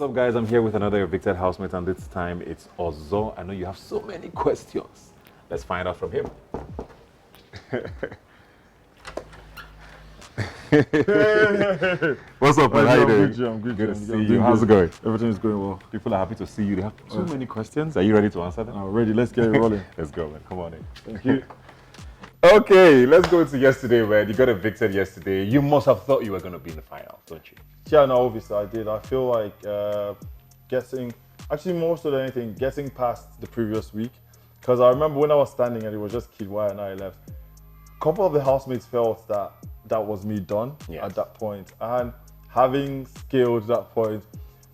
up, guys? I'm here with another evicted housemate, and this time it's Ozo. I know you have so many questions. Let's find out from him. What's up, man? How you doing? I'm good. Good to see you. How's it going? Everything is going well. People are happy to see you. They have too many questions. Are you ready to answer them? I'm ready. Let's get it rolling. Let's go, man. Come on in. Thank you. Okay, let's go to yesterday, man. You got evicted yesterday. You must have thought you were going to be in the final, don't you? Yeah, no, obviously I did. I feel like actually more so than anything, getting past the previous week. Because I remember when I was standing and it was just Kid Y and I left, a couple of the housemates felt that that was me done at that point. And having scaled that point,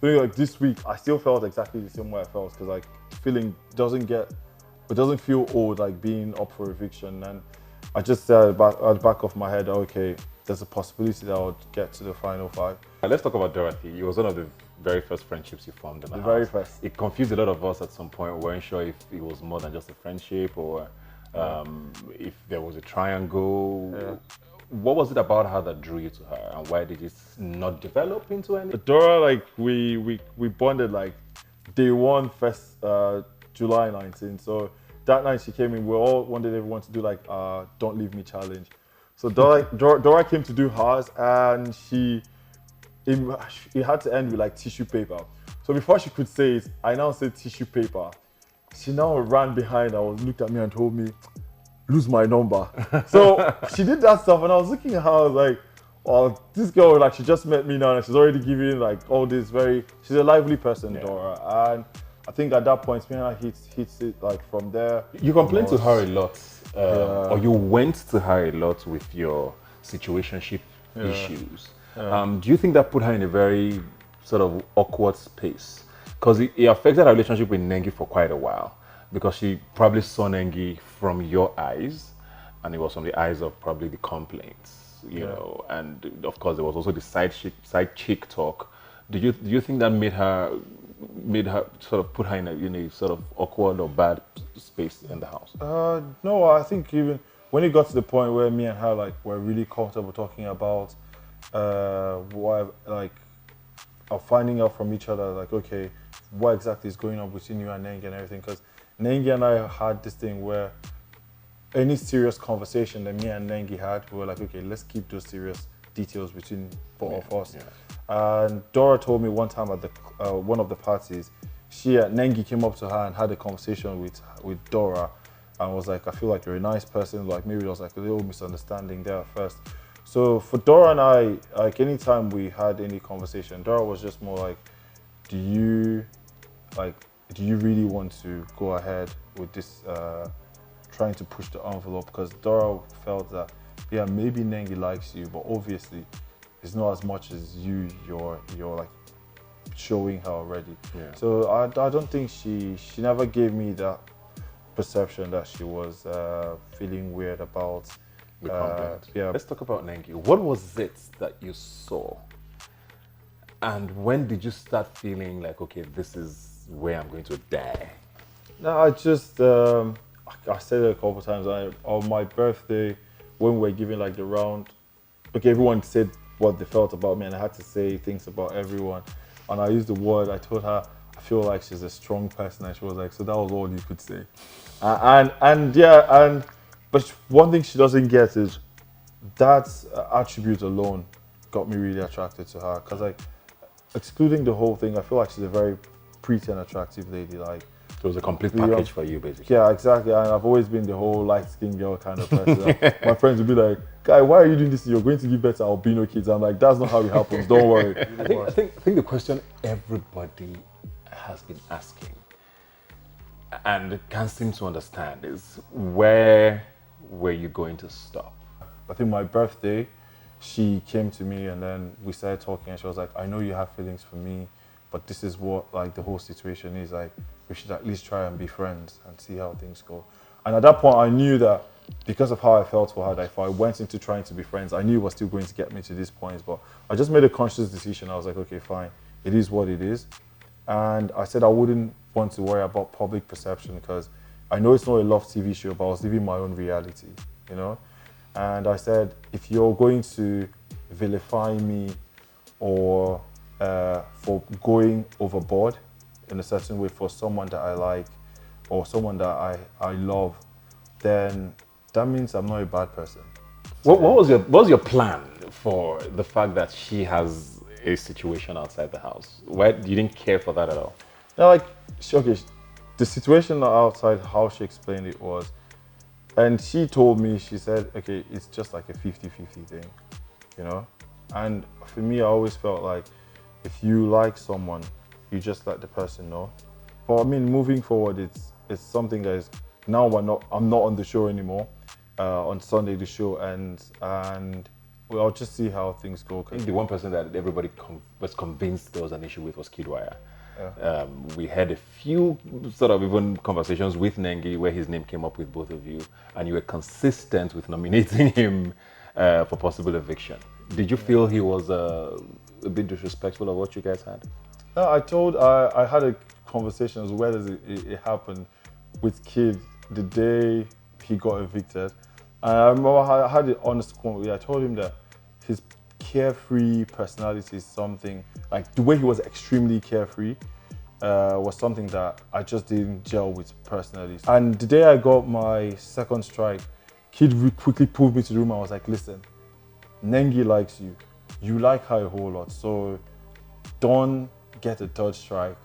feeling like this week, I still felt exactly the same way I felt. Because like feeling doesn't feel old, like being up for eviction. And I just said at the back of my head, okay, there's a possibility that I would get to the final five. Let's talk about Dorothy. It was one of the very first friendships you formed in the house. Very first. It confused a lot of us at some point. We weren't sure if it was more than just a friendship or if there was a triangle. Yeah. What was it about her that drew you to her, and why did it not develop into anything? Dora, like we bonded like day one, first July 19th. So that night she came in, we all wanted everyone to do like Don't Leave Me challenge. So Dora came to do hers, and it had to end with like tissue paper. So before she could say it, I now said tissue paper. She now ran behind and looked at me and told me, lose my number. So she did that stuff, and I was looking at her, I was like, oh, this girl, like, she just met me now and she's already giving like all this she's a lively person, Dora. And I think at that point, me and I hits it like from there. You complained to her a lot, or you went to her a lot with your situationship issues. Do you think that put her in a very sort of awkward space? Because it affected her relationship with Nengi for quite a while, because she probably saw Nengi from your eyes, and it was from the eyes of probably the complaints, you know, and of course there was also the side chick talk. Do you think that made her sort of put her in a sort of awkward or bad space in the house? No, I think even when it got to the point where me and her like were really comfortable talking about finding out from each other, like, okay, what exactly is going on between you and Nengi and everything, because Nengi and I had this thing where any serious conversation that me and Nengi had, we were like, okay, let's keep those serious details between both of us. Yeah. And Dora told me one time at the one of the parties, Nengi came up to her and had a conversation with Dora, and was like, I feel like you're a nice person, like maybe there was like a little misunderstanding there at first. So for Dora and I, like anytime we had any conversation, Dora was just more like, do you really want to go ahead with this, trying to push the envelope? Because Dora felt that, yeah, maybe Nengi likes you, but obviously it's not as much as you're like showing her already. Yeah. So I don't think she never gave me that perception that she was feeling weird about the content. Yeah. Let's talk about Nengi. What was it that you saw? And when did you start feeling like, okay, this is where I'm going to die? No, I just, I said it a couple of times. On my birthday, when we were giving like the round, okay, everyone said what they felt about me, and I had to say things about everyone. And I used the word, I told her, I feel like she's a strong person. And she was like, so that was all you could say. But one thing she doesn't get is that attribute alone got me really attracted to her. Because like, excluding the whole thing, I feel like she's a very pretty and attractive lady. Like, so it was a complete package for you, basically. Yeah, exactly. And I've always been the whole light-skinned girl kind of person. My friends would be like, "Guy, why are you doing this? You're going to give birth to albino kids." I'm like, "That's not how it happens. Don't worry." I think the question everybody has been asking and can't seem to understand is, where were you going to stop? I think my birthday, she came to me and then we started talking, and she was like, I know you have feelings for me, but this is what like the whole situation is. Like, we should at least try and be friends and see how things go. And at that point, I knew that because of how I felt for her, that if I went into trying to be friends, I knew it was still going to get me to this point. But I just made a conscious decision. I was like, okay, fine. It is what it is. And I said I wouldn't want to worry about public perception, because I know it's not a Love TV show, but I was living my own reality, you know? And I said, if you're going to vilify me or for going overboard in a certain way for someone that I like or someone that I love, then that means I'm not a bad person. What was your plan for the fact that she has a situation outside the house? Why you didn't care for that at all? Now, like, the situation outside, how she explained it was, and she told me, she said, okay, it's just like a 50-50 thing, you know? And for me, I always felt like if you like someone, you just let the person know. But I mean, moving forward, it's something that is, now I'm not on the show anymore. On Sunday, the show ends, and well, I'll just see how things go. I think the one person that everybody was convinced there was an issue with was Kidwire. Yeah. We had a few sort of even conversations with Nengi where his name came up with both of you, and you were consistent with nominating him for possible eviction. Did you feel he was a bit disrespectful of what you guys had? No, I had a conversation as well as it happened with Kid the day he got evicted. And I remember I had an honest conversation. I told him that his carefree personality is something, like the way he was extremely carefree was something that I just didn't gel with personally. And the day I got my second strike, Kid quickly pulled me to the room and was like, listen, Nengi likes you. You like her a whole lot. So don't get a third strike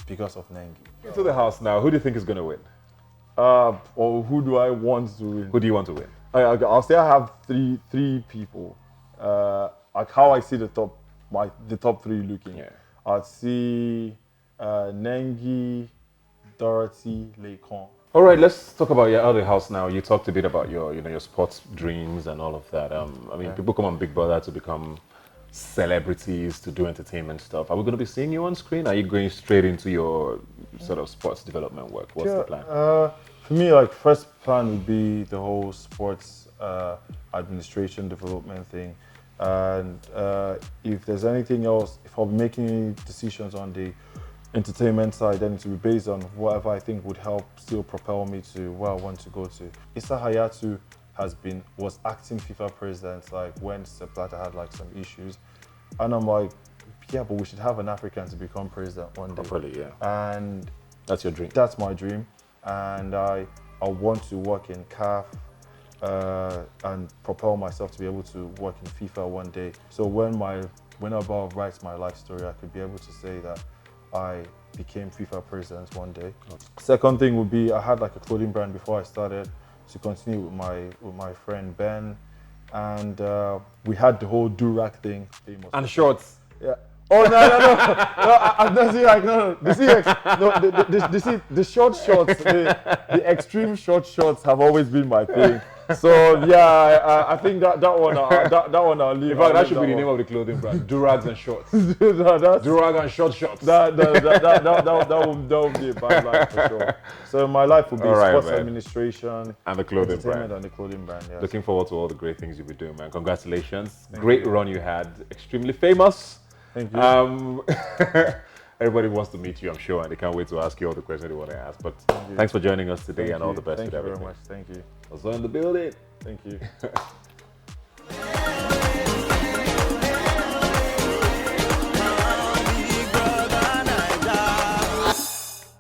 because of Nengi. Into the house now, who do you think is going to win? Or who do I want to win? Who do you want to win? I'll say I have three people. Like how I see the top three looking. Yeah. I'd see Nengi, Dorothy, Lekon. All right, let's talk about your other house now. You talked a bit about your sports dreams and all of that. I mean, people come on Big Brother to become celebrities, to do entertainment stuff. Are we going to be seeing you on screen? Are you going straight into your sort of sports development work? What's the plan? For me, like, first plan would be the whole sports administration development thing. And if there's anything else, if I'm making any decisions on the entertainment side, then it will be based on whatever I think would help still propel me to where I want to go to. Issa Hayatu was acting FIFA president, like when Sepp Blatter had like some issues. And I'm like, yeah, but we should have an African to become president one day. Probably, yeah. And that's your dream. That's my dream. And I want to work in CAF and propel myself to be able to work in FIFA one day. So when Abba writes my life story, I could be able to say that I became FIFA president one day. Okay. Second thing would be, I had like a clothing brand before I started to continue with my friend Ben, and we had the whole do-rag thing. And shorts. Yeah. Oh no! I'm not saying like no. The short shorts, the extreme short shorts have always been my thing. So yeah, I think that one I'll leave. In fact, that should be the name of the clothing brand: Durags and Shorts. Durag and short shorts. That would be a bad line for sure. So my life would be sports administration and the clothing brand. And the clothing brand. Yes. Looking forward to all the great things you'll be doing, man. Congratulations! Great run you had. Extremely famous. Thank you. Everybody wants to meet you, I'm sure, and they can't wait to ask you all the questions they want to ask. But thanks for joining us today, and all the best with everything. Thank you very much. Thank you. Also in the building. Thank you.